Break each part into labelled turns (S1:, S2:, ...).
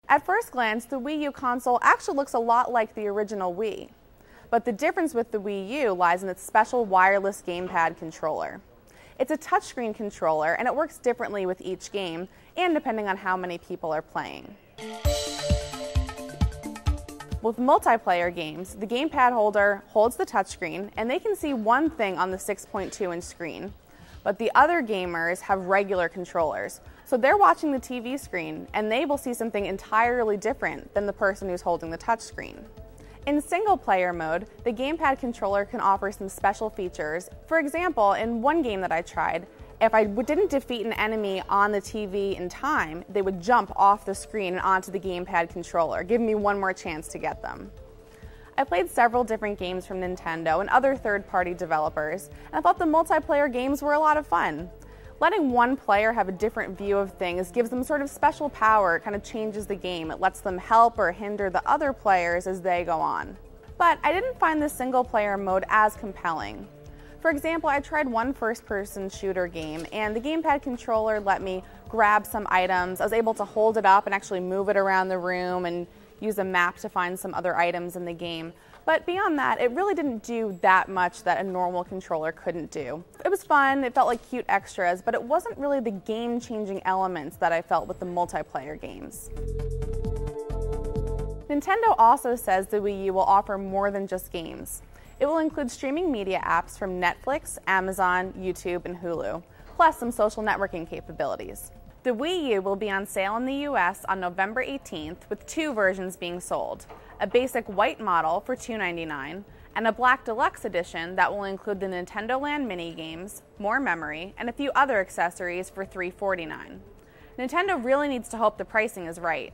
S1: At first glance, the Wii U console actually looks a lot like the original Wii. But the difference with the Wii U lies in its special wireless gamepad controller. It's a touchscreen controller, and it works differently with each game, and depending on how many people are playing. With multiplayer games, the gamepad holder holds the touchscreen, and they can see one thing on the 6.2-inch screen. But the other gamers have regular controllers, so they're watching the TV screen, and they will see something entirely different than the person who's holding the touchscreen. In single-player mode, the gamepad controller can offer some special features. For example, in one game that I tried, if I didn't defeat an enemy on the TV in time, they would jump off the screen and onto the gamepad controller, giving me one more chance to get them. I played several different games from Nintendo and other third-party developers, and I thought the multiplayer games were a lot of fun. Letting one player have a different view of things gives them sort of special power. It kind of changes the game. It lets them help or hinder the other players as they go on. But I didn't find the single-player mode as compelling. For example, I tried one first-person shooter game, and the gamepad controller let me grab some items. I was able to hold it up and actually move it around the room and use a map to find some other items in the game. But beyond that, it really didn't do that much that a normal controller couldn't do. It was fun, it felt like cute extras, but it wasn't really the game-changing elements that I felt with the multiplayer games. Nintendo also says the Wii U will offer more than just games. It will include streaming media apps from Netflix, Amazon, YouTube, and Hulu, plus some social networking capabilities. The Wii U will be on sale in the US on November 18th with two versions being sold, a basic white model for $299 and a black deluxe edition that will include the Nintendo Land mini-games, more memory, and a few other accessories for $349. Nintendo really needs to hope the pricing is right.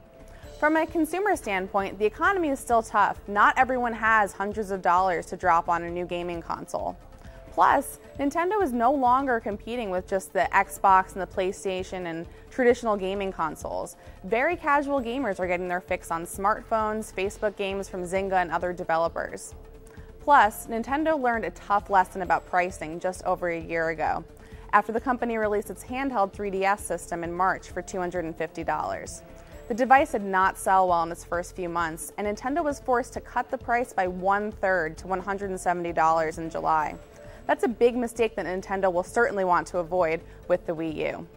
S1: From a consumer standpoint, the economy is still tough. Not everyone has hundreds of dollars to drop on a new gaming console. Plus, Nintendo is no longer competing with just the Xbox and the PlayStation and traditional gaming consoles. Very casual gamers are getting their fix on smartphones, Facebook games from Zynga and other developers. Plus, Nintendo learned a tough lesson about pricing just over a year ago, after the company released its handheld 3DS system in March for $250. The device did not sell well in its first few months, and Nintendo was forced to cut the price by 1/3 to $170 in July. That's a big mistake that Nintendo will certainly want to avoid with the Wii U.